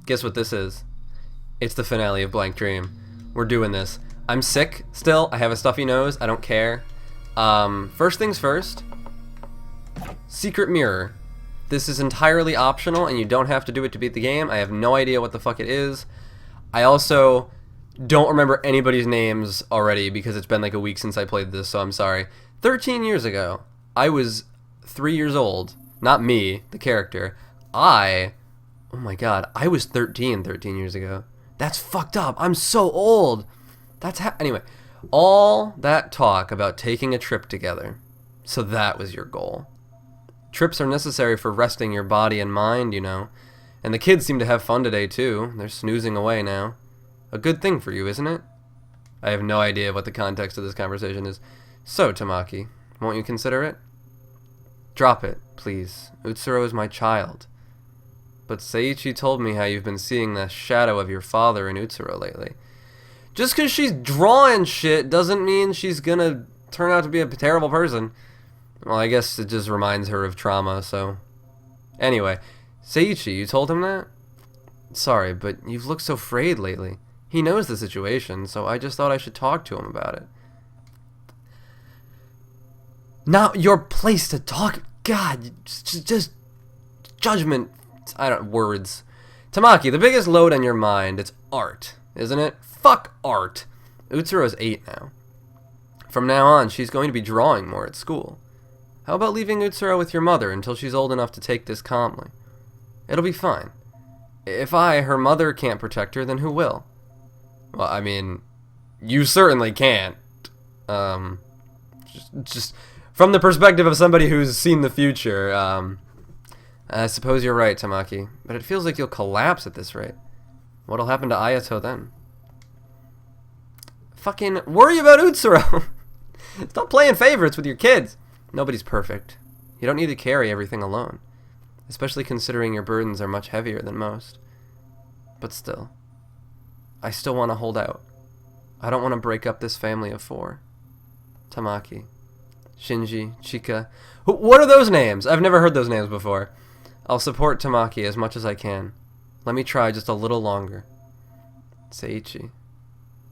Guess what this is? It's the finale of Blank Dream. We're doing this. I'm sick still. I have a stuffy nose. I don't care. First things first. Secret Mirror. This is entirely optional, and you don't have to do it to beat the game. I have no idea what the fuck it is. I also don't remember anybody's names already because it's been like a week since I played this, so I'm sorry. 13 years ago, I was 3 years old. Not me, the character. Oh my god, I was 13 years ago. That's fucked up. I'm so old. Anyway, all that talk about taking a trip together. So that was your goal. Trips are necessary for resting your body and mind, you know. And the kids seem to have fun today, too. They're snoozing away now. A good thing for you, isn't it? I have no idea what the context of this conversation is. So, Tamaki, won't you consider it? Drop it, please. Utsuro is my child. But Seiichi told me how you've been seeing the shadow of your father in Utsuro lately. Just because she's drawing shit doesn't mean she's gonna turn out to be a terrible person. Well, I guess it just reminds her of trauma, so... Anyway, Seiichi, you told him that? Sorry, but you've looked so frayed lately. He knows the situation, so I just thought I should talk to him about it. Not your place to talk... God, just... Judgment... words. Tamaki, the biggest load on your mind, it's art, isn't it? Fuck art. Utsuro's 8 now. From now on, she's going to be drawing more at school. How about leaving Utsuro with your mother until she's old enough to take this calmly? It'll be fine. If her mother, can't protect her, then who will? Well, I mean, you certainly can't. Just from the perspective of somebody who's seen the future, I suppose you're right, Tamaki, but it feels like you'll collapse at this rate. What'll happen to Ayato then? Fucking worry about Utsuro! Stop playing favorites with your kids! Nobody's perfect. You don't need to carry everything alone, especially considering your burdens are much heavier than most. But still, I still want to hold out. I don't want to break up this family of 4. Tamaki, Shinji, Chika. What are those names? I've never heard those names before. I'll support Tamaki as much as I can. Let me try just a little longer. Seiichi.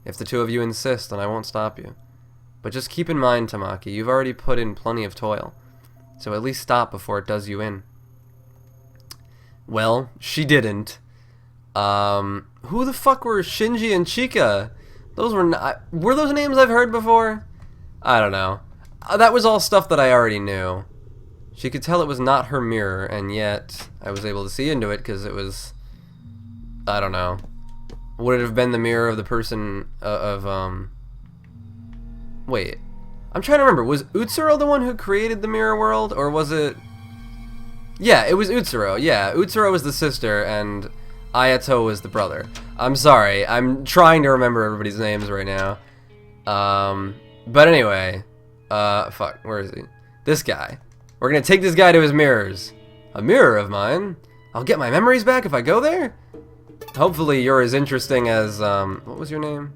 If the two of you insist, then I won't stop you. But just keep in mind, Tamaki, you've already put in plenty of toil. So at least stop before it does you in. Well, she didn't. Who the fuck were Shinji and Chika? Those were not... Were those names I've heard before? I don't know. That was all stuff that I already knew. She could tell it was not her mirror, and yet I was able to see into it because it was... I don't know. Would it have been the mirror of the person Wait. I'm trying to remember. Was Utsuro the one who created the mirror world, or was it... Yeah, it was Utsuro. Yeah, Utsuro was the sister, and Ayato was the brother. I'm sorry. I'm trying to remember everybody's names right now. But anyway. Fuck. Where is he? This guy. We're gonna take this guy to his mirrors. A mirror of mine? I'll get my memories back if I go there? Hopefully you're as interesting as, what was your name?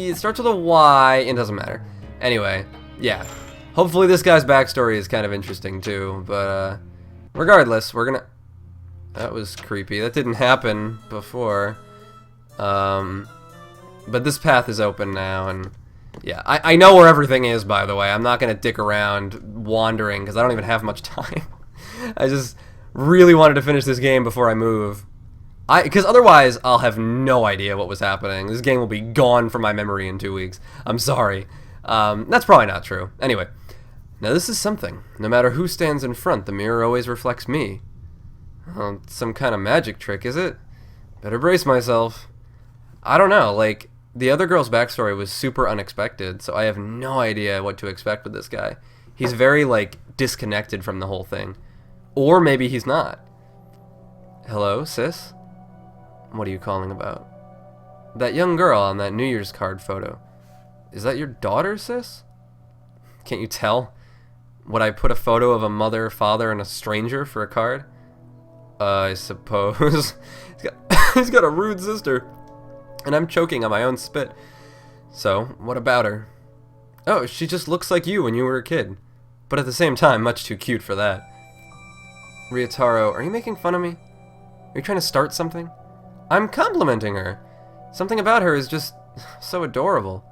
It starts with a Y. It doesn't matter. Anyway, yeah. Hopefully this guy's backstory is kind of interesting too, but, regardless, we're gonna... That was creepy. That didn't happen before. But this path is open now, and yeah, I know where everything is, by the way. I'm not going to dick around wandering, because I don't even have much time. I just really wanted to finish this game before I move. Because otherwise, I'll have no idea what was happening. This game will be gone from my memory in 2 weeks. I'm sorry. That's probably not true. Anyway, now this is something. No matter who stands in front, the mirror always reflects me. Well, some kind of magic trick, is it? Better brace myself. I don't know, like... The other girl's backstory was super unexpected, so I have no idea what to expect with this guy. He's very, like, disconnected from the whole thing. Or maybe he's not. Hello, sis? What are you calling about? That young girl on that New Year's card photo. Is that your daughter, sis? Can't you tell? Would I put a photo of a mother, father, and a stranger for a card? I suppose. He's got a rude sister. And I'm choking on my own spit. So, what about her? Oh, she just looks like you when you were a kid. but at the same time, much too cute for that. Ryotaro, are you making fun of me? Are you trying to start something? I'm complimenting her. Something about her is just so adorable.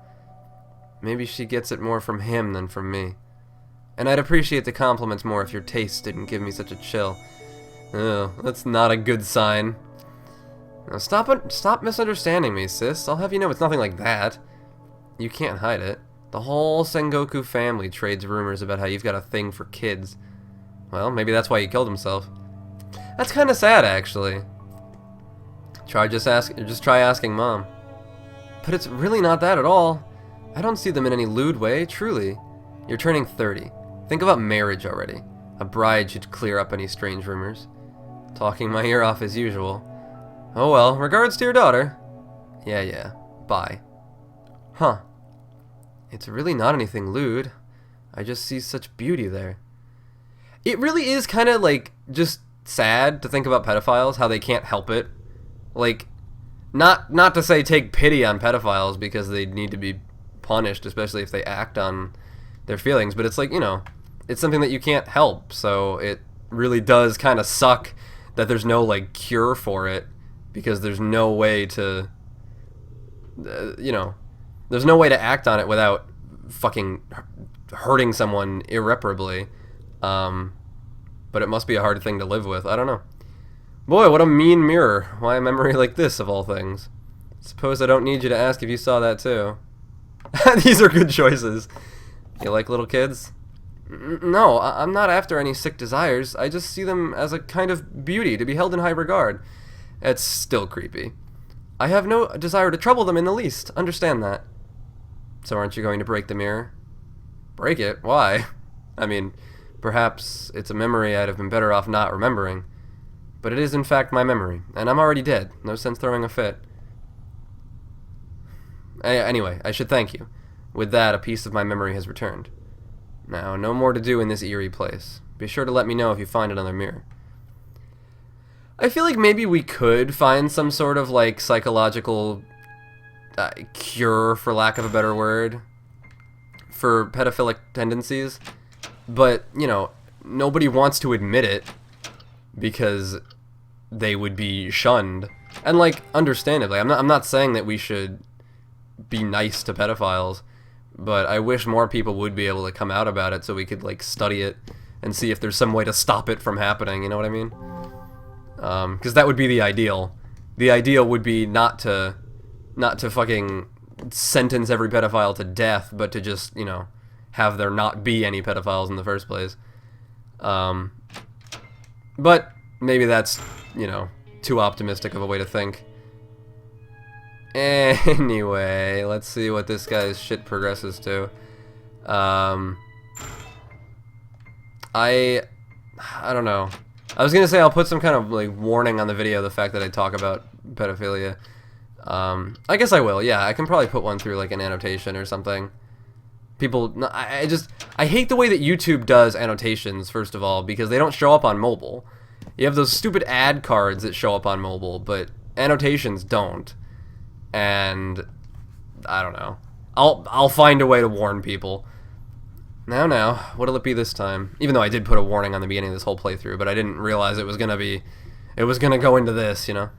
Maybe she gets it more from him than from me. And I'd appreciate the compliments more if your taste didn't give me such a chill. Oh, that's not a good sign. Now stop misunderstanding me, sis. I'll have you know it's nothing like that. You can't hide it. The whole Sengoku family trades rumors about how you've got a thing for kids. Well, maybe that's why he killed himself. That's kind of sad, actually. Just try asking Mom. But it's really not that at all. I don't see them in any lewd way, truly. You're turning 30. Think about marriage already. A bride should clear up any strange rumors. Talking my ear off as usual. Oh well, regards to your daughter. Yeah. Bye. Huh. It's really not anything lewd. I just see such beauty there. It really is kind of like just sad to think about pedophiles, how they can't help it. Like, not to say take pity on pedophiles because they need to be punished, especially if they act on their feelings, but it's like, you know, it's something that you can't help, so it really does kind of suck that there's no, like, cure for it, because there's no way to, you know, there's no way to act on it without fucking hurting someone irreparably, but it must be a hard thing to live with. I don't know. Boy, what a mean mirror. Why a memory like this, of all things? Suppose I don't need you to ask if you saw that, too. These are good choices. You like little kids? No, I'm not after any sick desires. I just see them as a kind of beauty to be held in high regard. It's still creepy. I have no desire to trouble them in the least. Understand that. So aren't you going to break the mirror? Break it? Why? I mean, perhaps it's a memory I'd have been better off not remembering. But it is in fact my memory, and I'm already dead. No sense throwing a fit. Anyway, I should thank you. With that, a piece of my memory has returned. Now, no more to do in this eerie place. Be sure to let me know if you find another mirror. I feel like maybe we could find some sort of, like, psychological cure, for lack of a better word, for pedophilic tendencies. But, you know, nobody wants to admit it because they would be shunned. And, like, understandably, I'm not saying that we should be nice to pedophiles, but I wish more people would be able to come out about it so we could, like, study it and see if there's some way to stop it from happening, you know what I mean? Because that would be the ideal. The ideal would be not to fucking sentence every pedophile to death, but to just, you know, have there not be any pedophiles in the first place. But maybe that's, you know, too optimistic of a way to think. Anyway, let's see what this guy's shit progresses to. I don't know. I was gonna say I'll put some kind of like warning on the video, the fact that I talk about pedophilia. I guess I will. Yeah, I can probably put one through like an annotation or something. People, I hate the way that YouTube does annotations, first of all, because they don't show up on mobile. You have those stupid ad cards that show up on mobile, but annotations don't. And I don't know. I'll find a way to warn people. Now, what'll it be this time? Even though I did put a warning on the beginning of this whole playthrough, but I didn't realize it was gonna go into this, you know.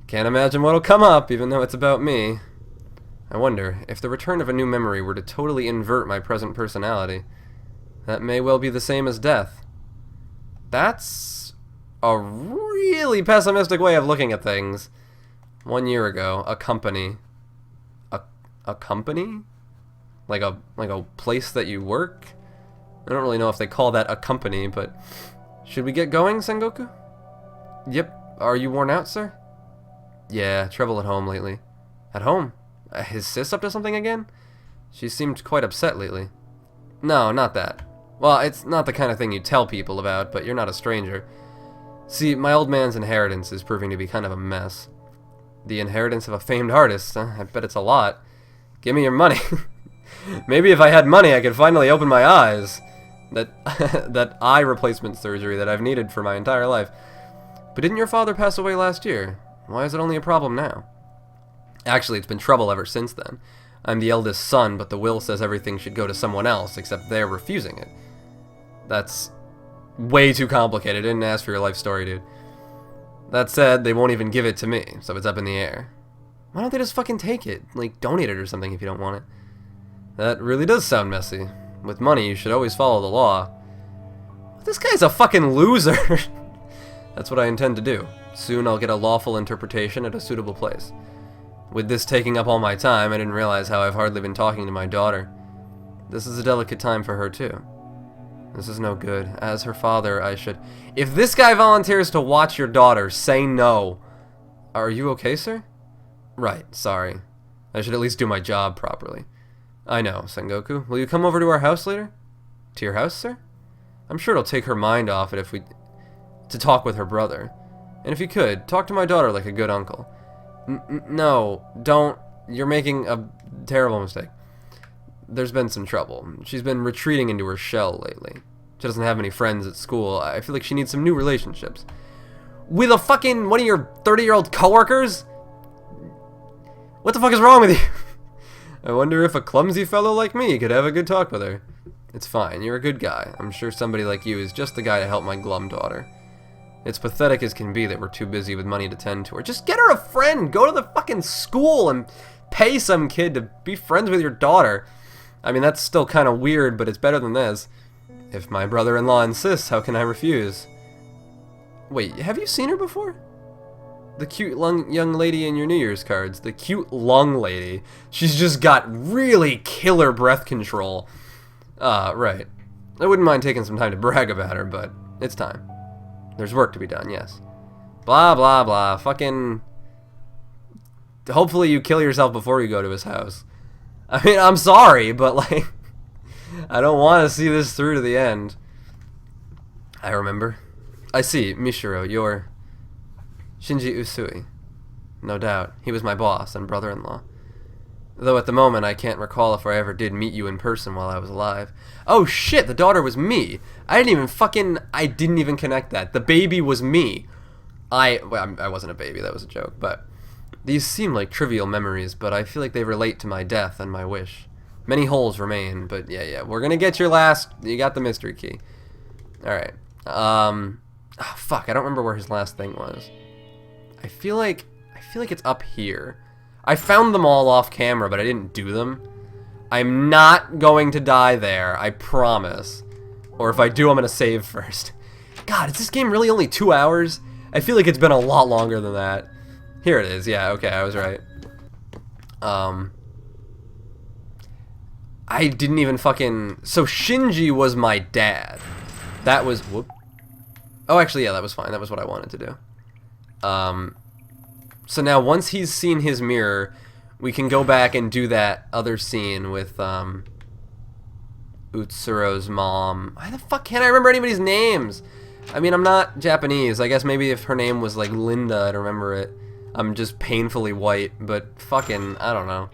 Can't imagine what'll come up, even though it's about me. I wonder, if the return of a new memory were to totally invert my present personality, that may well be the same as death. That's a really pessimistic way of looking at things. 1 year ago, a company... A company? Like a place that you work? I don't really know if they call that a company, but... Should we get going, Sengoku? Yep. Are you worn out, sir? Yeah, trouble at home lately. At home? Is sis up to something again? She seemed quite upset lately. No, not that. Well, it's not the kind of thing you tell people about, but you're not a stranger. See, my old man's inheritance is proving to be kind of a mess. The inheritance of a famed artist, huh? I bet it's a lot. Give me your money. Maybe if I had money I could finally open my eyes. That eye replacement surgery that I've needed for my entire life. But didn't your father pass away last year? Why is it only a problem now? Actually, it's been trouble ever since then. I'm the eldest son, but the will says everything should go to someone else, except they're refusing it. That's way too complicated. I didn't ask for your life story, dude. That said, they won't even give it to me, so it's up in the air. Why don't they just fucking take it? Like, donate it or something if you don't want it. That really does sound messy. With money, you should always follow the law. This guy's a fucking loser. That's what I intend to do. Soon I'll get a lawful interpretation at a suitable place. With this taking up all my time, I didn't realize how I've hardly been talking to my daughter. This is a delicate time for her, too. This is no good. As her father, I should... If this guy volunteers to watch your daughter, say no. Are you okay, sir? Right, sorry. I should at least do my job properly. I know, Sengoku. Will you come over to our house later? To your house, sir? I'm sure it'll take her mind off it if we... to talk with her brother. And if you could, talk to my daughter like a good uncle. No, don't. You're making a terrible mistake. There's been some trouble. She's been retreating into her shell lately. She doesn't have any friends at school. I feel like she needs some new relationships. With a fucking... one of your 30-year-old coworkers? What the fuck is wrong with you? I wonder if a clumsy fellow like me could have a good talk with her. It's fine. You're a good guy. I'm sure somebody like you is just the guy to help my glum daughter. It's pathetic as can be that we're too busy with money to tend to her. Just get her a friend. Go to the fucking school and pay some kid to be friends with your daughter. I mean, that's still kind of weird, but it's better than this. If my brother-in-law insists, how can I refuse? Wait, have you seen her before? The cute young lady in your New Year's cards. The cute lung lady. She's just got really killer breath control. Right. I wouldn't mind taking some time to brag about her, but it's time. There's work to be done, yes. Blah, blah, blah. Fucking... Hopefully you kill yourself before you go to his house. I mean, I'm sorry, but, like... I don't want to see this through to the end. I remember. I see, Mishiro, you're... Shinji Usui. No doubt. He was my boss and brother-in-law. Though at the moment I can't recall if I ever did meet you in person while I was alive. Oh shit, the daughter was me. I didn't even connect that. The baby was me. I wasn't a baby, that was a joke, but... These seem like trivial memories, but I feel like they relate to my death and my wish. Many holes remain, but yeah, we're gonna get your last... You got the mystery key. Alright. Oh, fuck, I don't remember where his last thing was. I feel like it's up here. I found them all off camera, but I didn't do them. I'm not going to die there, I promise. Or if I do, I'm gonna save first. God, is this game really only 2 hours? I feel like it's been a lot longer than that. Here it is, yeah, okay, I was right. I didn't even fucking... So Shinji was my dad. That was... Whoop. Oh, actually, yeah, that was fine. That was what I wanted to do. So now, once he's seen his mirror, we can go back and do that other scene with, Utsuro's mom. Why the fuck can't I remember anybody's names? I mean, I'm not Japanese. I guess maybe if her name was, like, Linda, I'd remember it. I'm just painfully white, but fucking, I don't know.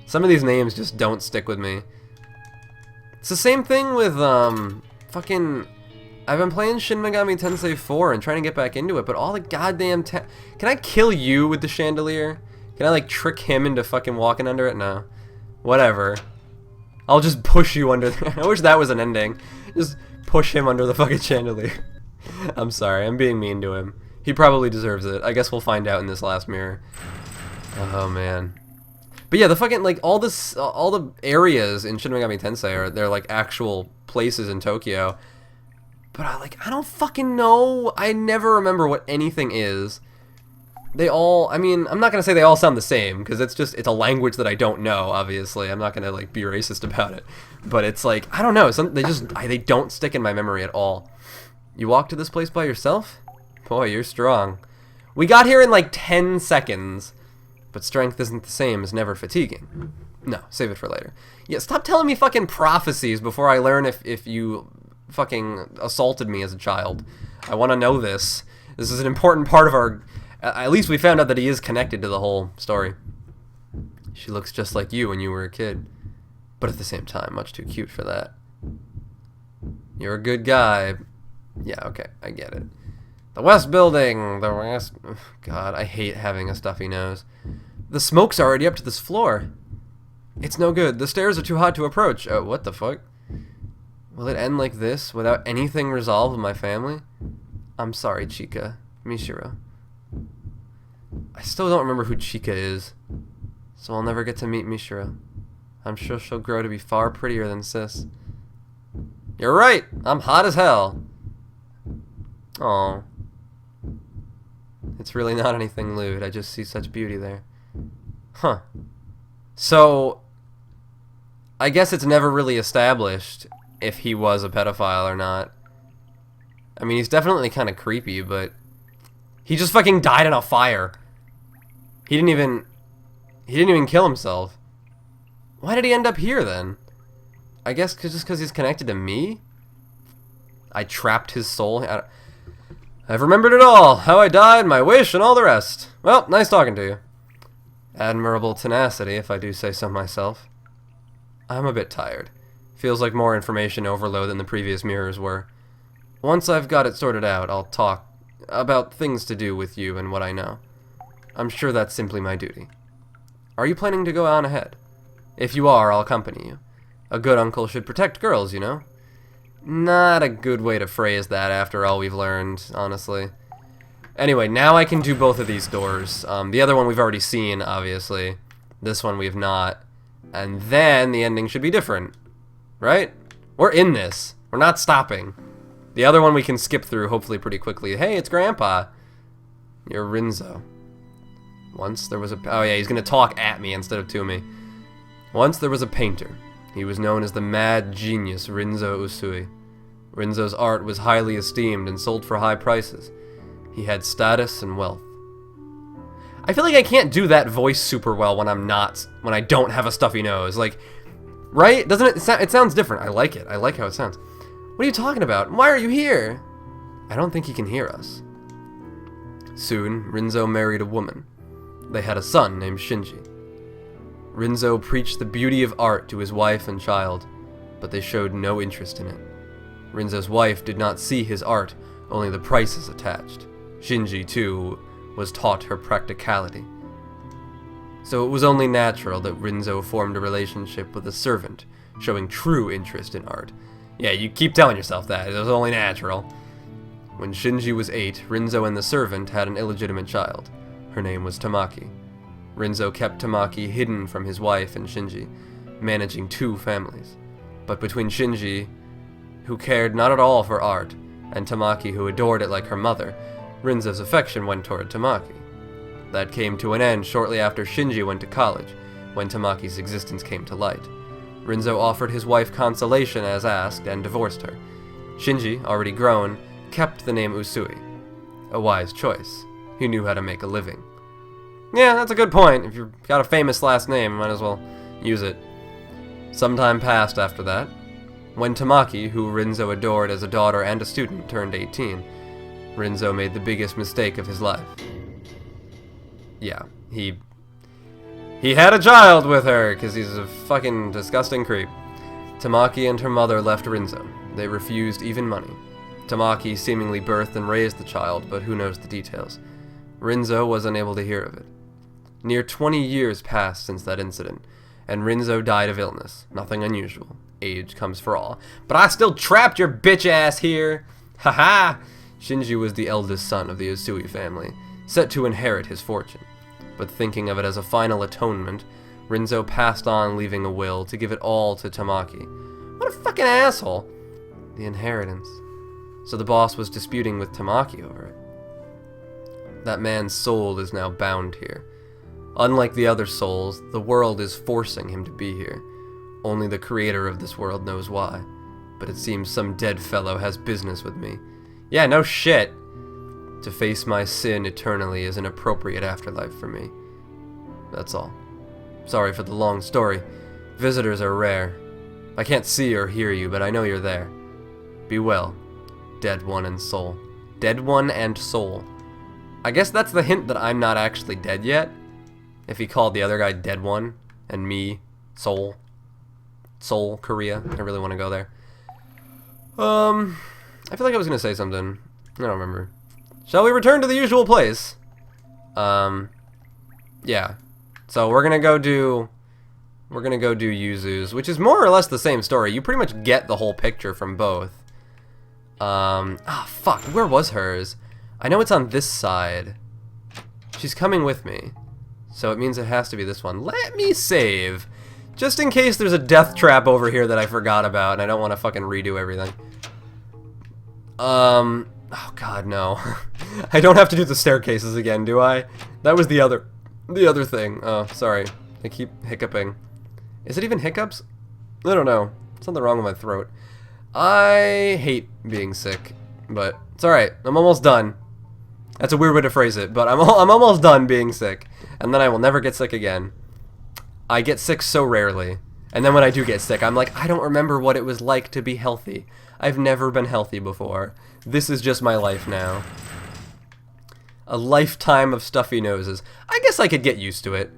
Some of these names just don't stick with me. It's the same thing with, fucking... I've been playing Shin Megami Tensei 4 and trying to get back into it, but all the goddamn... Can I kill you with the chandelier? Can I, like, trick him into fucking walking under it? No. Whatever. I'll just push you under there. I wish that was an ending. Just push him under the fucking chandelier. I'm sorry, I'm being mean to him. He probably deserves it. I guess we'll find out in this last mirror. Oh, man. But yeah, the fucking, like, all the areas in Shin Megami Tensei they're, like, actual places in Tokyo. But I don't fucking know. I never remember what anything is. They all, I mean, I'm not gonna say they all sound the same, because it's a language that I don't know, obviously. I'm not gonna, like, be racist about it. But it's like, I don't know, they don't stick in my memory at all. You walked to this place by yourself? Boy, you're strong. We got here in, like, 10 seconds. But strength isn't the same as never fatiguing. No, save it for later. Yeah, stop telling me fucking prophecies before I learn if you fucking assaulted me as a child. I want to know this. This is an important part of our... At least we found out that he is connected to the whole story. She looks just like you when you were a kid. But at the same time, much too cute for that. You're a good guy. Yeah, okay, I get it. The West Building! The West... God, I hate having a stuffy nose. The smoke's already up to this floor. It's no good. The stairs are too hot to approach. Oh, what the fuck? Will it end like this, without anything resolved with my family? I'm sorry, Chika. Mishiro. I still don't remember who Chika is, so I'll never get to meet Mishiro. I'm sure she'll grow to be far prettier than Sis. You're right! I'm hot as hell! Aww. It's really not anything lewd, I just see such beauty there. Huh. So, I guess it's never really established if he was a pedophile or not. I mean, he's definitely kind of creepy, but he just fucking died in a fire. He didn't even kill himself. Why did he end up here then? I guess just because he's connected to me? I trapped his soul. I've remembered it all. How I died, my wish, and all the rest. Well, nice talking to you. Admirable tenacity, if I do say so myself. I'm a bit tired. Feels like more information overload than the previous mirrors were. Once I've got it sorted out, I'll talk about things to do with you and what I know. I'm sure that's simply my duty. Are you planning to go on ahead? If you are, I'll accompany you. A good uncle should protect girls, you know? Not a good way to phrase that after all we've learned, honestly. Anyway, now I can do both of these doors. The other one we've already seen, obviously. This one we have not. And then the ending should be different. Right? We're in this. We're not stopping. The other one we can skip through, hopefully pretty quickly. Hey, it's Grandpa. You're Rinzo. Once there was a... Oh yeah, he's gonna talk at me instead of to me. Once there was a painter. He was known as the mad genius Rinzo Usui. Rinzo's art was highly esteemed and sold for high prices. He had status and wealth. I feel like I can't do that voice super well when when I don't have a stuffy nose. Like, right? Doesn't it? It sounds different. I like it. I like how it sounds. What are you talking about? Why are you here? I don't think he can hear us. Soon, Rinzo married a woman. They had a son named Shinji. Rinzo preached the beauty of art to his wife and child, but they showed no interest in it. Rinzo's wife did not see his art, only the prices attached. Shinji, too, was taught her practicality. So it was only natural that Rinzo formed a relationship with a servant, showing true interest in art. Yeah, you keep telling yourself that. It was only natural. When Shinji was 8, Rinzo and the servant had an illegitimate child. Her name was Tamaki. Rinzo kept Tamaki hidden from his wife and Shinji, managing 2 families. But between Shinji, who cared not at all for art, and Tamaki, who adored it like her mother, Rinzo's affection went toward Tamaki. That came to an end shortly after Shinji went to college, when Tamaki's existence came to light. Rinzo offered his wife consolation as asked and divorced her. Shinji, already grown, kept the name Usui. A wise choice. He knew how to make a living. Yeah, that's a good point. If you've got a famous last name, might as well use it. Some time passed after that. When Tamaki, who Rinzo adored as a daughter and a student, turned 18, Rinzo made the biggest mistake of his life. Yeah, he had a child with her, because he's a fucking disgusting creep. Tamaki and her mother left Rinzo. They refused even money. Tamaki seemingly birthed and raised the child, but who knows the details. Rinzo was unable to hear of it. Near 20 years passed since that incident, and Rinzo died of illness. Nothing unusual. Age comes for all. But I still trapped your bitch ass here! Haha! Shinji was the eldest son of the Usui family, set to inherit his fortune. But thinking of it as a final atonement, Rinzo passed on, leaving a will to give it all to Tamaki. What a fucking asshole! The inheritance. So the boss was disputing with Tamaki over it. That man's soul is now bound here. Unlike the other souls, the world is forcing him to be here. Only the creator of this world knows why. But it seems some dead fellow has business with me. Yeah, no shit. To face my sin eternally is an appropriate afterlife for me. That's all. Sorry for the long story. Visitors are rare. I can't see or hear you, but I know you're there. Be well, dead one and soul. Dead one and soul. I guess that's the hint that I'm not actually dead yet. If he called the other guy Dead One, and me, Soul. Seoul, Korea. I really want to go there. I feel like I was going to say something. I don't remember. Shall we return to the usual place? Yeah. So we're going to go do we're gonna go do Yuzu's, which is more or less the same story. You pretty much get the whole picture from both. Fuck, where was hers? I know it's on this side. She's coming with me, so it means it has to be this one. Let me save, just in case there's a death trap over here that I forgot about and I don't want to fucking redo everything. Oh god, no. I don't have to do the staircases again, do I? That was the other thing. Oh, sorry. I keep hiccuping. Is it even hiccups? I don't know. Something wrong with my throat. I hate being sick, but it's alright. I'm almost done. That's a weird way to phrase it, but I'm almost done being sick, and then I will never get sick again. I get sick so rarely, and then when I do get sick, I'm like, I don't remember what it was like to be healthy. I've never been healthy before. This is just my life now. A lifetime of stuffy noses. I guess I could get used to it.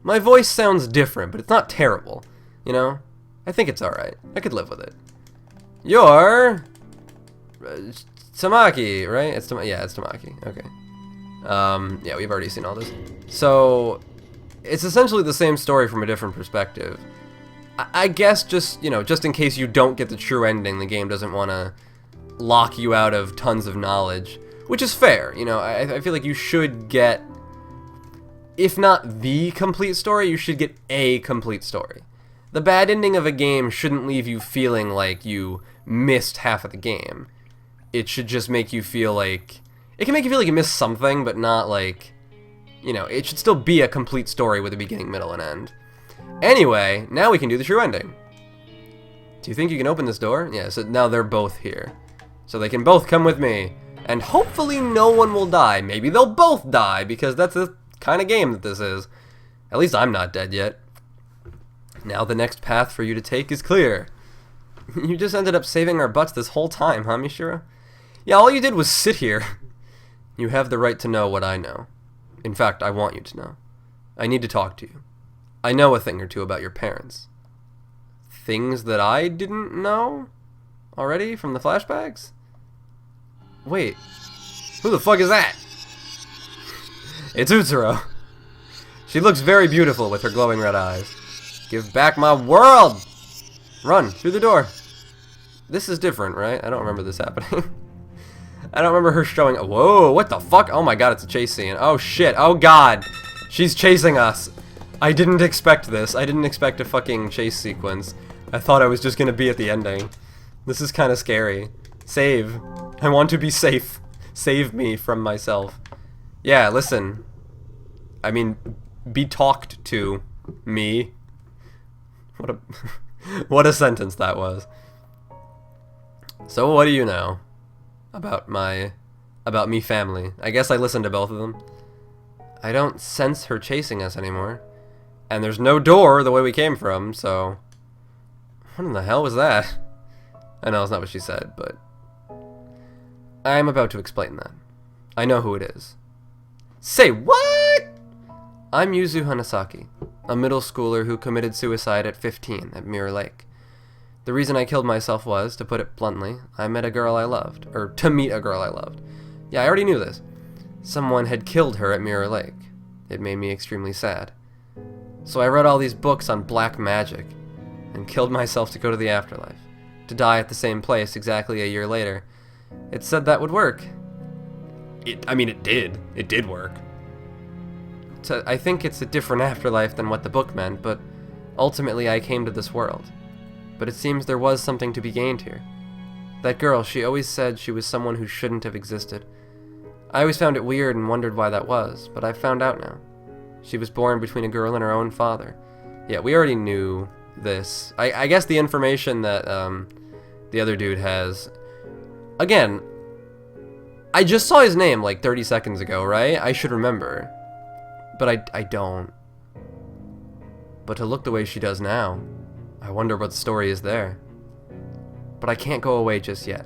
My voice sounds different, but it's not terrible. You know? I think it's alright. I could live with it. You're... Tamaki, right? It's yeah, it's Tamaki. Okay. Yeah, we've already seen all this. So, it's essentially the same story from a different perspective. I guess just, you know, just in case you don't get the true ending, the game doesn't want to lock you out of tons of knowledge, which is fair. You know, I feel like you should get, if not the complete story, you should get a complete story. The bad ending of a game shouldn't leave you feeling like you missed half of the game. It should just make you feel like... It can make you feel like you missed something, but not like... You know, it should still be a complete story with a beginning, middle, and end. Anyway, now we can do the true ending. Do you think you can open this door? Yeah, so now they're both here. So they can both come with me. And hopefully no one will die. Maybe they'll both die, because that's the kind of game that this is. At least I'm not dead yet. Now the next path for you to take is clear. You just ended up saving our butts this whole time, huh, Mishira? Yeah, all you did was sit here. You have the right to know what I know. In fact, I want you to know. I need to talk to you. I know a thing or two about your parents. Things that I didn't know already from the flashbacks? Wait, who the fuck is that? It's Utsuro. She looks very beautiful with her glowing red eyes. Give back my world! Run, through the door. This is different, right? I don't remember this happening. I don't remember her showing... Whoa, what the fuck? Oh my god, it's a chase scene. Oh shit, oh god. She's chasing us. I didn't expect this. I didn't expect a fucking chase sequence. I thought I was just gonna be at the ending. This is kind of scary. Save. I want to be safe. Save me from myself. Yeah, listen. I mean, be talked to, me. What a... what a sentence that was. So what do you know about me family? I guess I listened to both of them. I don't sense her chasing us anymore. And there's no door the way we came from, so... What in the hell was that? I know it's not what she said, but... I'm about to explain that. I know who it is. Say what?! I'm Yuzu Hanasaki, a middle schooler who committed suicide at 15 at Mirror Lake. The reason I killed myself was, to put it bluntly, I met a girl I loved. Or, to meet a girl I loved. Yeah, I already knew this. Someone had killed her at Mirror Lake. It made me extremely sad. So I read all these books on black magic, and killed myself to go to the afterlife, to die at the same place exactly a year later. It said that would work. I mean, it did. It did work. I think it's a different afterlife than what the book meant, but ultimately I came to this world. But it seems there was something to be gained here. That girl, she always said she was someone who shouldn't have existed. I always found it weird and wondered why that was, but I've found out now. She was born between a girl and her own father. Yeah, we already knew this. I guess the information that the other dude has... Again, I just saw his name like 30 seconds ago, right? I should remember. But I don't. But to look the way she does now, I wonder what story is there. But I can't go away just yet.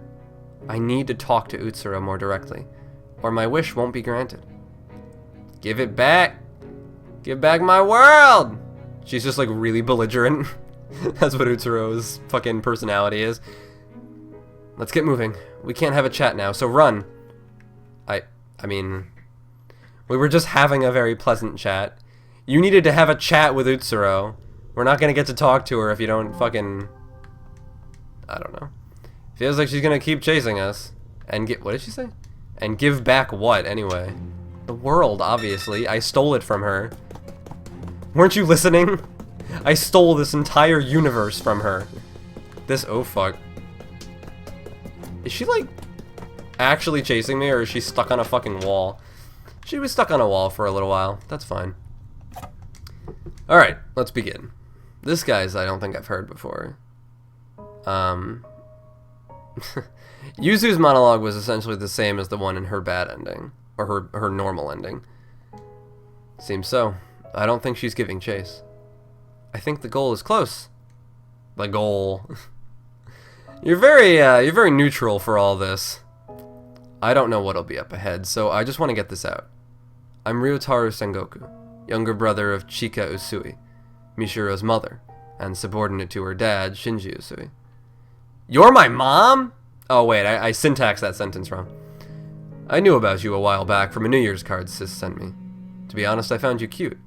I need to talk to Utsuro more directly, or my wish won't be granted. Give it back! Give back my world! She's just like really belligerent. That's what Utsuro's fucking personality is. Let's get moving. We can't have a chat now, so run. I mean... We were just having a very pleasant chat. You needed to have a chat with Utsuro. We're not gonna get to talk to her if you don't fucking... I don't know. Feels like she's gonna keep chasing us. And get... What did she say? And give back what, anyway? The world, obviously. I stole it from her. Weren't you listening? I stole this entire universe from her. This... Oh, fuck. Is she, like, actually chasing me, or is she stuck on a fucking wall? She was stuck on a wall for a little while. That's fine. Alright, let's begin. This guy's I don't think I've heard before. Yuzu's monologue was essentially the same as the one in her bad ending. Or her normal ending. Seems so. I don't think she's giving chase. I think the goal is close. The goal. You're very neutral for all this. I don't know what'll be up ahead, so I just want to get this out. I'm Ryotaro Sengoku, younger brother of Chika Usui, Mishiro's mother, and subordinate to her dad, Shinji Usui. You're my mom? Oh wait, I syntaxed that sentence wrong. I knew about you a while back from a New Year's card Sis sent me. To be honest, I found you cute.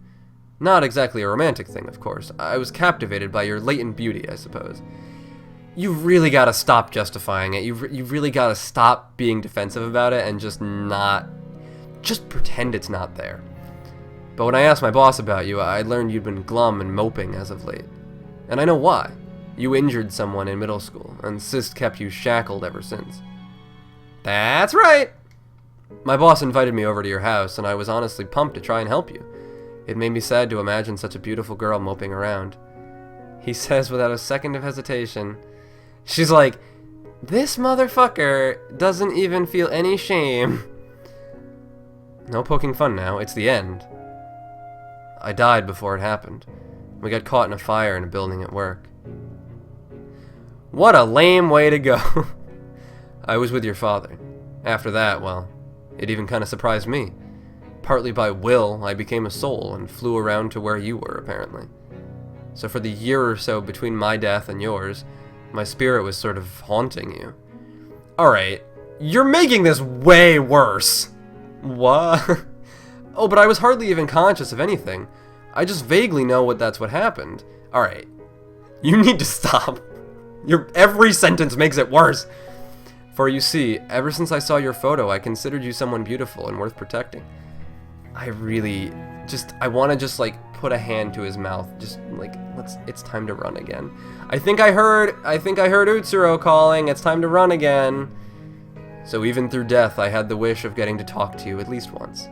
Not exactly a romantic thing, of course. I was captivated by your latent beauty, I suppose. You've really got to stop justifying it. You've really got to stop being defensive about it and just pretend it's not there. But when I asked my boss about you, I learned you'd been glum and moping as of late. And I know why. You injured someone in middle school, and Sis kept you shackled ever since. That's right! My boss invited me over to your house, and I was honestly pumped to try and help you. It made me sad to imagine such a beautiful girl moping around. He says without a second of hesitation. She's like, this motherfucker doesn't even feel any shame. No poking fun now, it's the end. I died before it happened. We got caught in a fire in a building at work. What a lame way to go. I was with your father. After that, well, it even kind of surprised me. Partly by will, I became a soul and flew around to where you were, apparently. So for the year or so between my death and yours, my spirit was sort of haunting you. Alright, you're making this way worse. What? Oh, but I was hardly even conscious of anything. I just vaguely know that's what happened. Alright, you need to stop. Every sentence makes it worse. For you see, ever since I saw your photo, I considered you someone beautiful and worth protecting. I want to just like put a hand to his mouth. Just like, it's time to run again. I think I heard Utsuro calling. It's time to run again. So even through death, I had the wish of getting to talk to you at least once.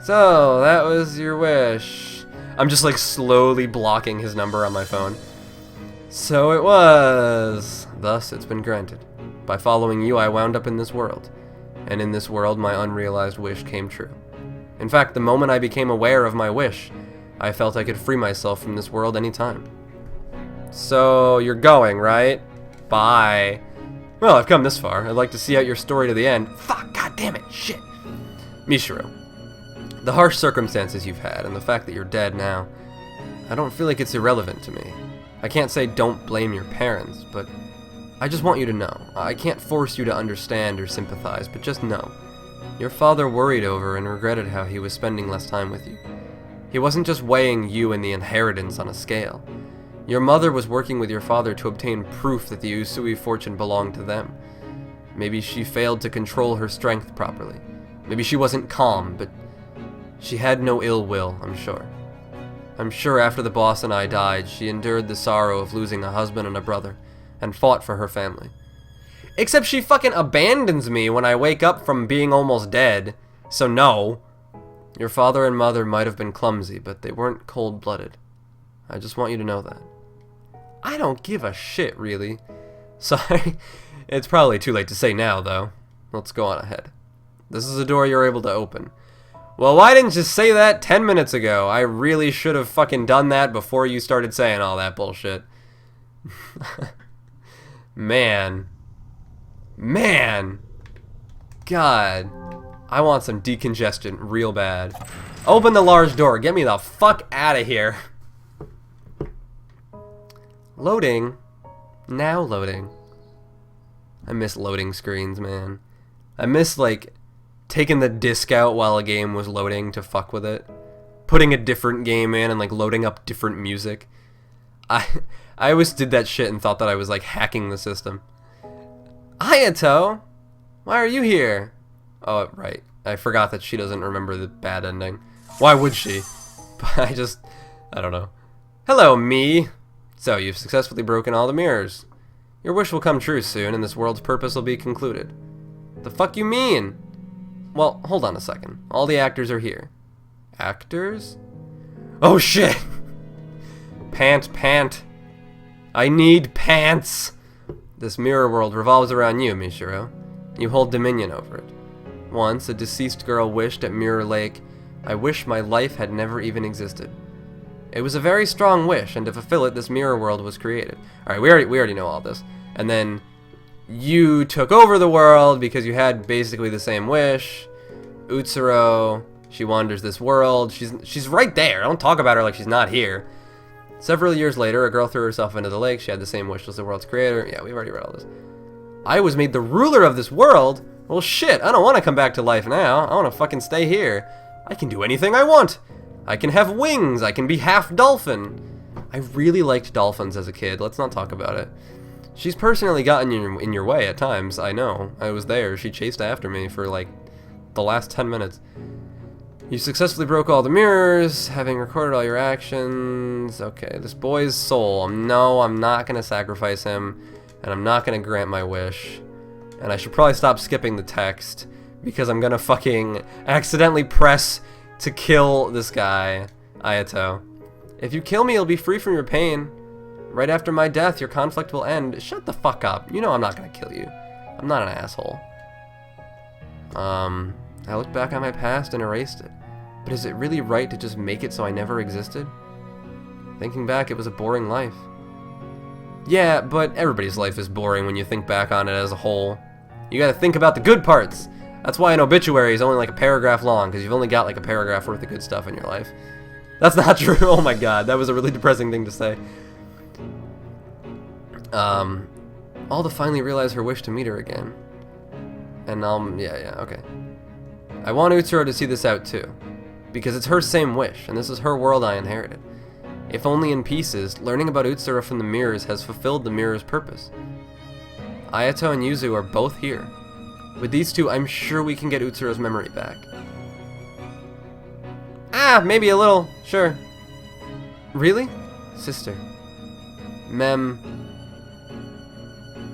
So, that was your wish. I'm just like slowly blocking his number on my phone. So it was. Thus, it's been granted. By following you, I wound up in this world. And in this world, my unrealized wish came true. In fact, the moment I became aware of my wish, I felt I could free myself from this world anytime. So, you're going, right? Bye. Well, I've come this far. I'd like to see out your story to the end. Fuck, god damn it, shit. Mishiro, the harsh circumstances you've had and the fact that you're dead now, I don't feel like it's irrelevant to me. I can't say don't blame your parents, but I just want you to know. I can't force you to understand or sympathize, but just know. Your father worried over and regretted how he was spending less time with you. He wasn't just weighing you and the inheritance on a scale. Your mother was working with your father to obtain proof that the Usui fortune belonged to them. Maybe she failed to control her strength properly. Maybe she wasn't calm, but she had no ill will, I'm sure. I'm sure after the boss and I died, she endured the sorrow of losing a husband and a brother, and fought for her family. Except she fucking abandons me when I wake up from being almost dead. So no. Your father and mother might have been clumsy, but they weren't cold-blooded. I just want you to know that. I don't give a shit, really. Sorry. It's probably too late to say now, though. Let's go on ahead. This is a door you're able to open. Well, why didn't you say that 10 minutes ago? I really should have fucking done that before you started saying all that bullshit. Man. God. I want some decongestant real bad. Open the large door. Get me the fuck out of here. Loading. Now loading. I miss loading screens, man. I miss, like, taking the disc out while a game was loading to fuck with it. Putting a different game in and, like, loading up different music. I I always did that shit and thought that I was like hacking the system. Ayato, why are you here? Oh, right. I forgot that she doesn't remember the bad ending. Why would she? But I don't know. Hello, me. So, you've successfully broken all the mirrors. Your wish will come true soon, and this world's purpose will be concluded. The fuck you mean? Well, hold on a second. All the actors are here. Actors? Oh shit! Pant. I need pants! This mirror world revolves around you, Mishiro. You hold dominion over it. Once, a deceased girl wished at Mirror Lake, I wish my life had never even existed. It was a very strong wish, and to fulfill it, this mirror world was created. Alright, we already know all this. And then you took over the world because you had basically the same wish. Utsuro, she wanders this world. She's right there. Don't talk about her like she's not here. Several years later, a girl threw herself into the lake. She had the same wish as the world's creator. Yeah, we've already read all this. I was made the ruler of this world? Well, shit, I don't want to come back to life now. I want to fucking stay here. I can do anything I want. I can have wings. I can be half dolphin. I really liked dolphins as a kid. Let's not talk about it. She's personally gotten in your way at times. I know. I was there. She chased after me for like the last 10 minutes. You successfully broke all the mirrors, having recorded all your actions. Okay, this boy's soul. No, I'm not going to sacrifice him, and I'm not going to grant my wish. And I should probably stop skipping the text, because I'm going to fucking accidentally press to kill this guy, Ayato. If you kill me, you'll be free from your pain. Right after my death, your conflict will end. Shut the fuck up. You know I'm not going to kill you. I'm not an asshole. I looked back on my past and erased it. But is it really right to just make it so I never existed? Thinking back, it was a boring life. Yeah, but everybody's life is boring when you think back on it as a whole. You gotta think about the good parts. That's why an obituary is only like a paragraph long, because you've only got like a paragraph worth of good stuff in your life. That's not true. Oh my god, that was a really depressing thing to say. All to finally realize her wish to meet her again. And yeah, okay. I want Utsuro to see this out too, because it's her same wish, and this is her world I inherited. If only in pieces, learning about Utsuro from the mirrors has fulfilled the mirror's purpose. Ayato and Yuzu are both here. With these two, I'm sure we can get Utsuro's memory back. Ah, maybe a little, sure. Really? Sister.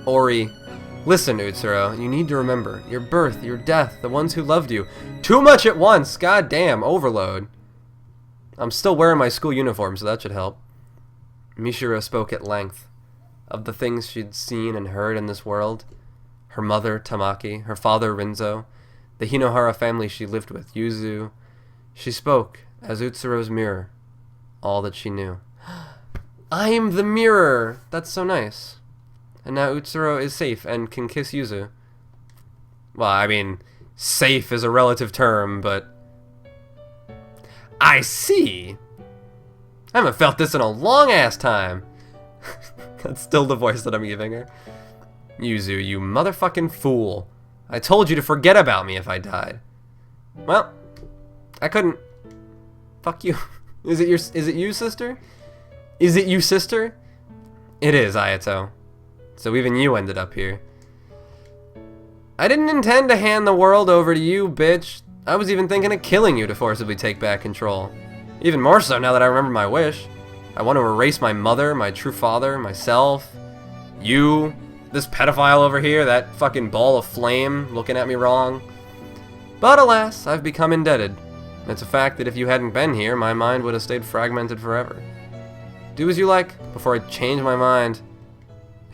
Ori. Listen, Utsuro, you need to remember. Your birth, your death, the ones who loved you. Too much at once! God damn, overload. I'm still wearing my school uniform, so that should help. Mishiro spoke at length of the things she'd seen and heard in this world. Her mother, Tamaki, her father, Rinzo, the Hinohara family she lived with, Yuzu. She spoke, as Utsuro's mirror, all that she knew. I'm the mirror! That's so nice. And now Utsuro is safe and can kiss Yuzu. Well, I mean, safe is a relative term, but... I see! I haven't felt this in a long-ass time. That's still the voice that I'm giving her. Yuzu, you motherfucking fool. I told you to forget about me if I died. Well, I couldn't. Fuck you. Is it you, sister? Is it you, sister? It is, Ayato. So even you ended up here. I didn't intend to hand the world over to you, bitch. I was even thinking of killing you to forcibly take back control. Even more so now that I remember my wish. I want to erase my mother, my true father, myself, you, this pedophile over here, that fucking ball of flame looking at me wrong. But alas, I've become indebted. It's a fact that if you hadn't been here, my mind would have stayed fragmented forever. Do as you like, before I change my mind.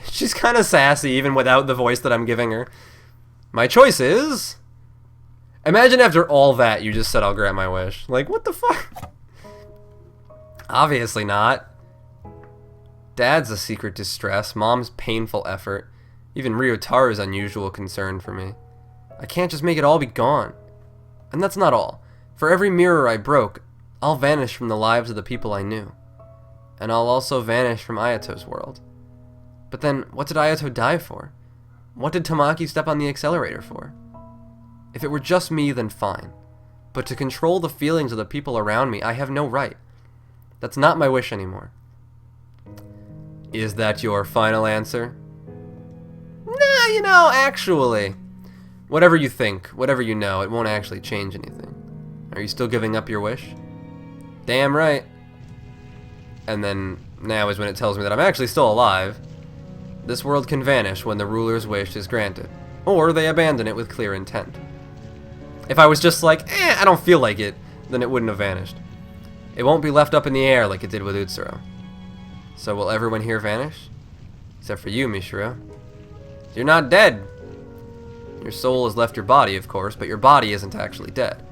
She's kind of sassy, even without the voice that I'm giving her. My choice is... Imagine after all that, you just said I'll grant my wish. Like, what the fuck? Obviously not. Dad's a secret distress, Mom's painful effort, even Ryotaro's unusual concern for me. I can't just make it all be gone. And that's not all. For every mirror I broke, I'll vanish from the lives of the people I knew. And I'll also vanish from Ayato's world. But then, what did Ayato die for? What did Tamaki step on the accelerator for? If it were just me, then fine. But to control the feelings of the people around me, I have no right. That's not my wish anymore. Is that your final answer? Nah, you know, actually. Whatever you think, whatever you know, it won't actually change anything. Are you still giving up your wish? Damn right. And then, now is when it tells me that I'm actually still alive. This world can vanish when the ruler's wish is granted, or they abandon it with clear intent. If I was just like, I don't feel like it, then it wouldn't have vanished. It won't be left up in the air like it did with Utsuro. So will everyone here vanish? Except for you, Mishiro. You're not dead. Your soul has left your body, of course, but your body isn't actually dead.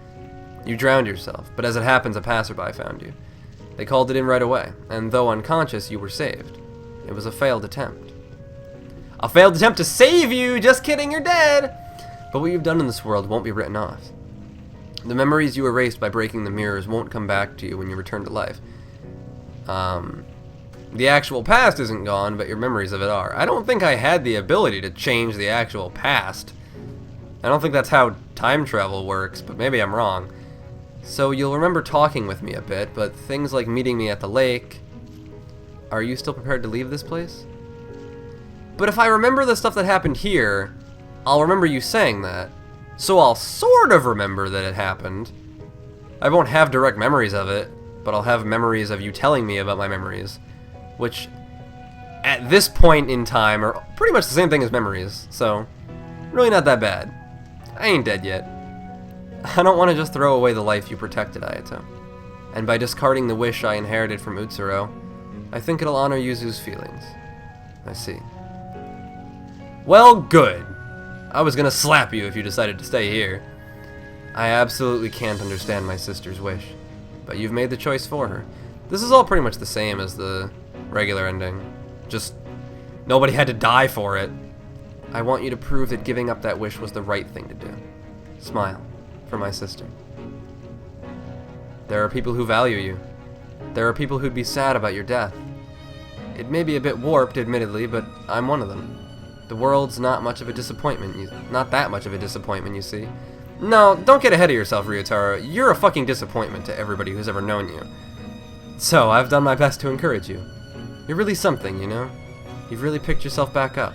You drowned yourself, but as it happens, a passerby found you. They called it in right away, and though unconscious, you were saved. It was a failed attempt. A failed attempt to save you! Just kidding, you're dead! But what you've done in this world won't be written off. The memories you erased by breaking the mirrors won't come back to you when you return to life. The actual past isn't gone, but your memories of it are. I don't think I had the ability to change the actual past. I don't think that's how time travel works, but maybe I'm wrong. So you'll remember talking with me a bit, but things like meeting me at the lake... Are you still prepared to leave this place? But if I remember the stuff that happened here, I'll remember you saying that. So I'll sort of remember that it happened. I won't have direct memories of it, but I'll have memories of you telling me about my memories, which at this point in time are pretty much the same thing as memories, so really not that bad. I ain't dead yet. I don't want to just throw away the life you protected, Ayato. And by discarding the wish I inherited from Utsuro, I think it'll honor Yuzu's feelings. I see. Well, good. I was gonna slap you if you decided to stay here. I absolutely can't understand my sister's wish, but you've made the choice for her. This is all pretty much the same as the regular ending. Just, nobody had to die for it. I want you to prove that giving up that wish was the right thing to do. Smile. For my sister. There are people who value you. There are people who'd be sad about your death. It may be a bit warped, admittedly, but I'm one of them. The world's not much of a disappointment, not that much of a disappointment, you see. No, don't get ahead of yourself, Ryotaro. You're a fucking disappointment to everybody who's ever known you. So, I've done my best to encourage you. You're really something, you know? You've really picked yourself back up.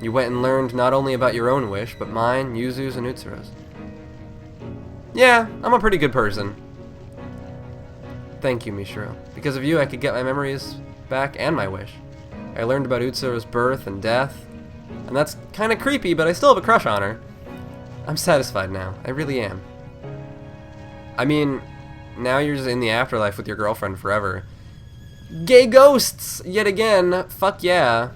You went and learned not only about your own wish, but mine, Yuzu's, and Utsuro's. Yeah, I'm a pretty good person. Thank you, Mishiro. Because of you, I could get my memories back and my wish. I learned about Utsuro's birth and death, and that's kind of creepy, but I still have a crush on her. I'm satisfied now. I really am. I mean, now you're just in the afterlife with your girlfriend forever. Gay ghosts! Yet again, fuck yeah.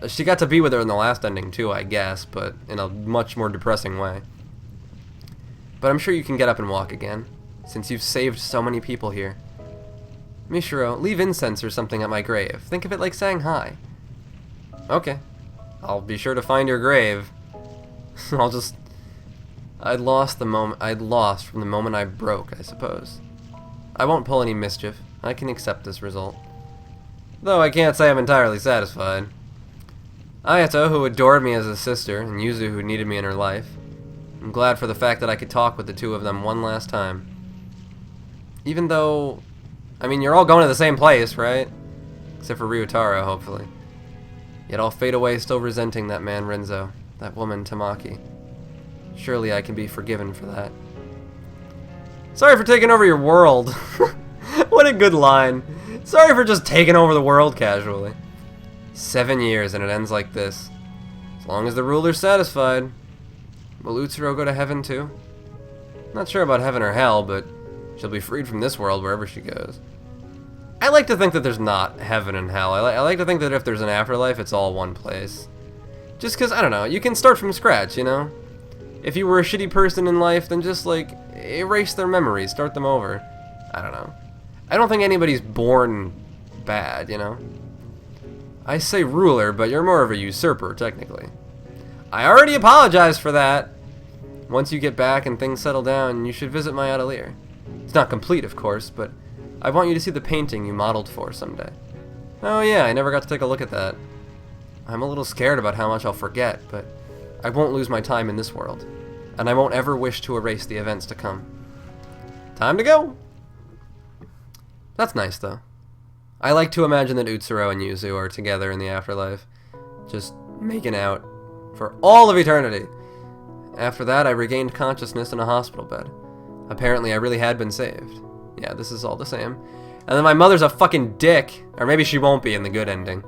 She got to be with her in the last ending too, I guess, but in a much more depressing way. But I'm sure you can get up and walk again, since you've saved so many people here. Mishiro, leave incense or something at my grave. Think of it like saying hi. Okay. I'll be sure to find your grave. I'd lost from the moment I broke, I suppose. I won't pull any mischief. I can accept this result. Though I can't say I'm entirely satisfied. Ayato, who adored me as a sister, and Yuzu, who needed me in her life. I'm glad for the fact that I could talk with the two of them one last time. Even though, I mean, you're all going to the same place, right? Except for Ryotaro, hopefully. Yet I'll fade away still resenting that man Renzo, that woman Tamaki. Surely I can be forgiven for that. Sorry for taking over your world. What a good line. Sorry for just taking over the world casually. 7 years and it ends like this. As long as the ruler's satisfied. Will Utsuro go to heaven too? Not sure about heaven or hell, but she'll be freed from this world wherever she goes. I like to think that there's not heaven and hell. I like to think that if there's an afterlife, it's all one place. Just because, I don't know, you can start from scratch, you know? If you were a shitty person in life, then just, like, erase their memories, start them over. I don't know. I don't think anybody's born bad, you know? I say ruler, but you're more of a usurper, technically. I already apologized for that. Once you get back and things settle down, you should visit my atelier. It's not complete, of course, but I want you to see the painting you modeled for someday. Oh yeah, I never got to take a look at that. I'm a little scared about how much I'll forget, but I won't lose my time in this world, and I won't ever wish to erase the events to come. Time to go! That's nice, though. I like to imagine that Utsuro and Yuzu are together in the afterlife, just making out for all of eternity. After that, I regained consciousness in a hospital bed. Apparently, I really had been saved. Yeah, this is all the same. And then my mother's a fucking dick. Or maybe she won't be in the good ending.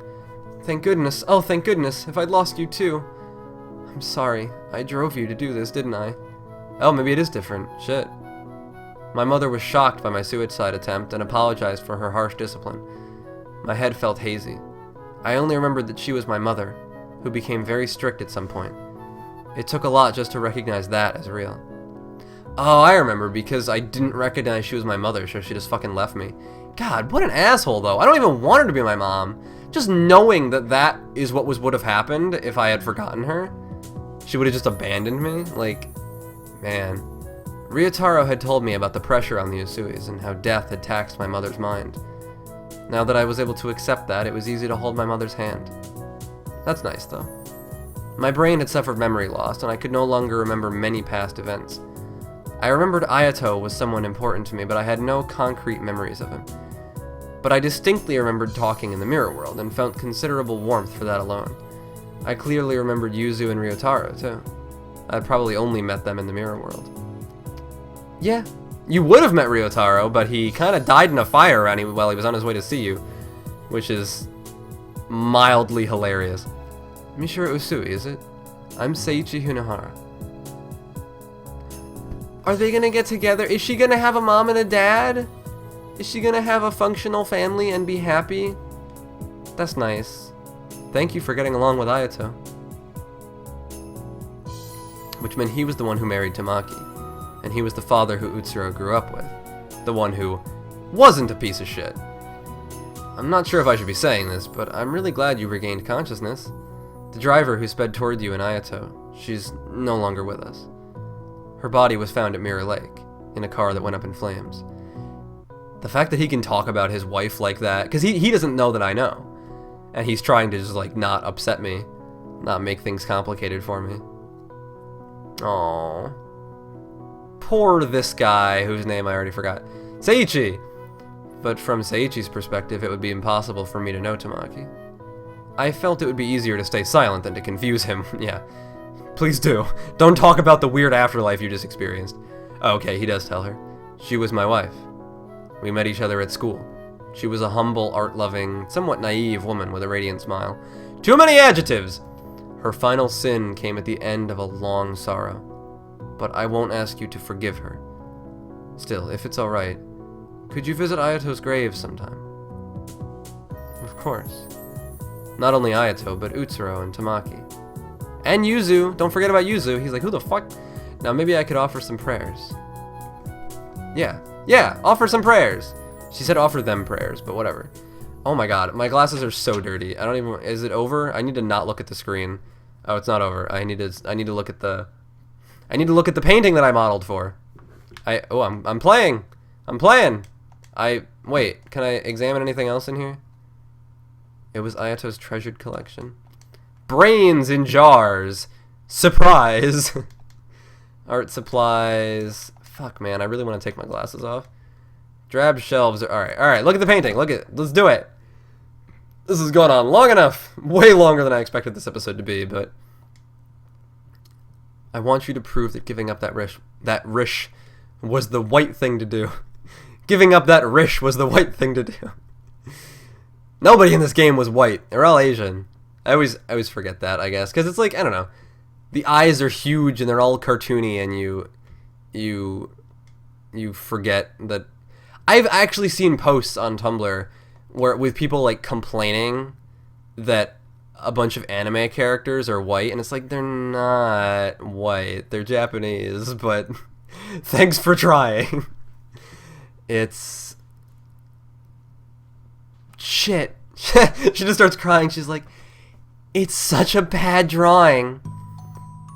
Thank goodness. Oh, thank goodness. If I'd lost you too. I'm sorry. I drove you to do this, didn't I? Oh, maybe it is different. Shit. My mother was shocked by my suicide attempt and apologized for her harsh discipline. My head felt hazy. I only remembered that she was my mother, who became very strict at some point. It took a lot just to recognize that as real. Oh, I remember, because I didn't recognize she was my mother, so she just fucking left me. God, what an asshole, though. I don't even want her to be my mom. Just knowing that that is what would have happened if I had forgotten her. She would have just abandoned me. Like, man. Ryotaro had told me about the pressure on the Usuis and how death had taxed my mother's mind. Now that I was able to accept that, it was easy to hold my mother's hand. That's nice, though. My brain had suffered memory loss, and I could no longer remember many past events. I remembered Ayato was someone important to me, but I had no concrete memories of him. But I distinctly remembered talking in the mirror world, and felt considerable warmth for that alone. I clearly remembered Yuzu and Ryotaro, too. I'd probably only met them in the mirror world. Yeah, you would have met Ryotaro, but he kind of died in a fire while he was on his way to see you, which is mildly hilarious. Mishiro Usui, is it? I'm Seiichi Hunahara. Are they gonna get together? Is she gonna have a mom and a dad? Is she gonna have a functional family and be happy? That's nice. Thank you for getting along with Ayato. Which meant he was the one who married Tamaki, and he was the father who Utsuro grew up with. The one who wasn't a piece of shit. I'm not sure if I should be saying this, but I'm really glad you regained consciousness. The driver who sped toward you and Ayato, she's no longer with us. Her body was found at Mirror Lake, in a car that went up in flames. The fact that he can talk about his wife like that, because he doesn't know that I know. And he's trying to just, like, not upset me, not make things complicated for me. Aww. Poor this guy, whose name I already forgot. Seiichi! But from Seiichi's perspective, it would be impossible for me to know Tamaki. I felt it would be easier to stay silent than to confuse him. Yeah. Please do. Don't talk about the weird afterlife you just experienced. Oh, okay, he does tell her. She was my wife. We met each other at school. She was a humble, art-loving, somewhat naive woman with a radiant smile. Too many adjectives! Her final sin came at the end of a long sorrow. But I won't ask you to forgive her. Still, if it's alright, could you visit Ayato's grave sometime? Of course. Not only Ayato, but Utsuro and Tamaki. And Yuzu! Don't forget about Yuzu! He's like, who the fuck? Now maybe I could offer some prayers. Yeah, offer some prayers! She said offer them prayers, but whatever. Oh my god, my glasses are so dirty. I don't even... Is it over? I need to not look at the screen. Oh, it's not over. I need to look at the... I need to look at the painting that I modeled for. I'm playing! I'm playing! Wait, can I examine anything else in here? It was Ayato's treasured collection. Brains in jars! Surprise! Art supplies... Fuck, man, I really want to take my glasses off. Drab shelves. Alright, look at the painting. Let's do it. This has gone on long enough. Way longer than I expected this episode to be, but... I want you to prove that giving up that rish was the white thing to do. Giving up that rish was the white thing to do. Nobody in this game was white. They're all Asian. I always forget that, I guess, because it's like, I don't know. The eyes are huge and they're all cartoony, and you forget that. I've actually seen posts on Tumblr with people like complaining that a bunch of anime characters are white, and it's like, they're not white, they're Japanese, but thanks for trying. It's shit. She just starts crying. She's like, it's such a bad drawing.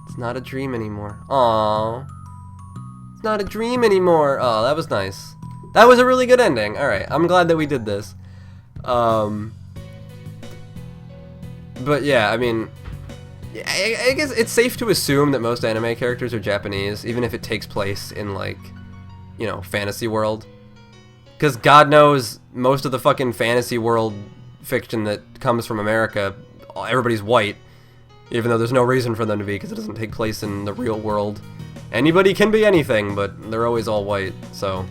It's not a dream anymore. Aww. It's not a dream anymore. Oh, that was nice. That was a really good ending. Alright, I'm glad that we did this. But yeah, I mean, I guess it's safe to assume that most anime characters are Japanese, even if it takes place in, like, you know, fantasy world. Because God knows most of the fucking fantasy world fiction that comes from America, everybody's white, even though there's no reason for them to be because it doesn't take place in the real world. Anybody can be anything, but they're always all white, so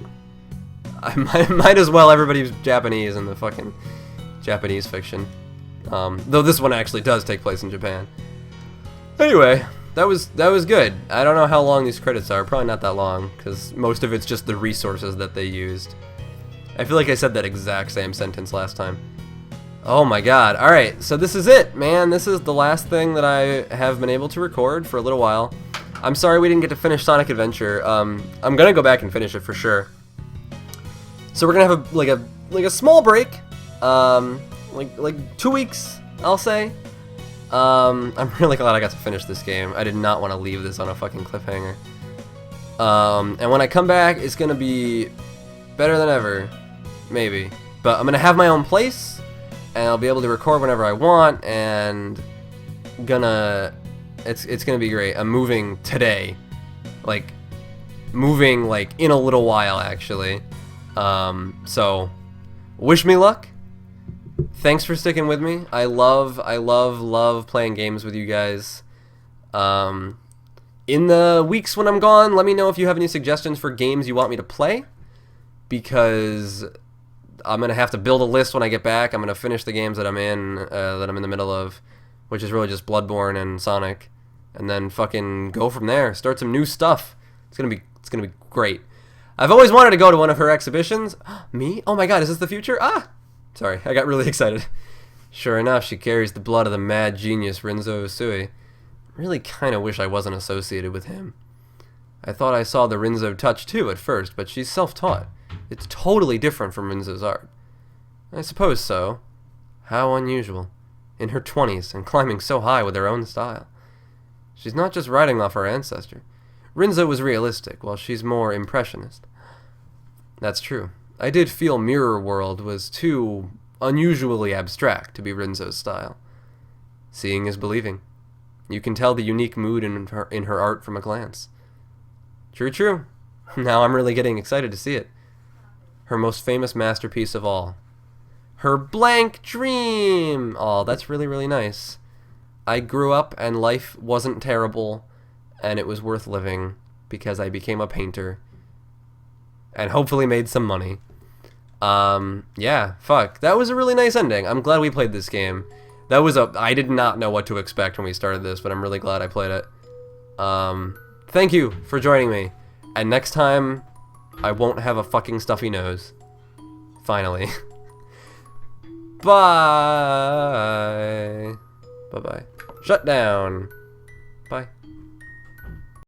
I might as well everybody's Japanese in the fucking Japanese fiction. Though this one actually does take place in Japan. Anyway, that was good. I don't know how long these credits are. Probably not that long, because most of it's just the resources that they used. I feel like I said that exact same sentence last time. Oh my god. Alright, so this is it, man. This is the last thing that I have been able to record for a little while. I'm sorry we didn't get to finish Sonic Adventure. I'm gonna go back and finish it for sure. So we're gonna have a small break. Like 2 weeks, I'll say. I'm really glad I got to finish this game. I did not want to leave this on a fucking cliffhanger. And when I come back, it's gonna be better than ever. Maybe. But I'm gonna have my own place, and I'll be able to record whenever I want, and it's gonna be great. I'm moving today. Moving in a little while, actually. So wish me luck. Thanks for sticking with me. I love playing games with you guys. In the weeks when I'm gone, let me know if you have any suggestions for games you want me to play, because I'm gonna have to build a list when I get back. I'm gonna finish the games that I'm in the middle of, which is really just Bloodborne and Sonic, and then fucking go from there. Start some new stuff. It's gonna be great. I've always wanted to go to one of her exhibitions. Me? Oh my god, is this the future? Ah! Sorry, I got really excited. Sure enough, she carries the blood of the mad genius Rinzo Usui. Really kinda wish I wasn't associated with him. I thought I saw the Rinzo touch too at first, but she's self-taught. It's totally different from Rinzo's art. I suppose so. How unusual. In her 20s and climbing so high with her own style. She's not just riding off her ancestor. Rinzo was realistic, while she's more impressionist. That's true. I did feel Mirror World was too unusually abstract to be Rinzo's style. Seeing is believing. You can tell the unique mood in her art from a glance. True. Now I'm really getting excited to see it. Her most famous masterpiece of all. Her blank dream! Aw, that's really, really nice. I grew up and life wasn't terrible, and it was worth living because I became a painter and hopefully made some money. Yeah, fuck. That was a really nice ending. I'm glad we played this game. I did not know what to expect when we started this, but I'm really glad I played it. Thank you for joining me. And next time, I won't have a fucking stuffy nose. Finally. Bye. Bye-bye. Shut down. Bye.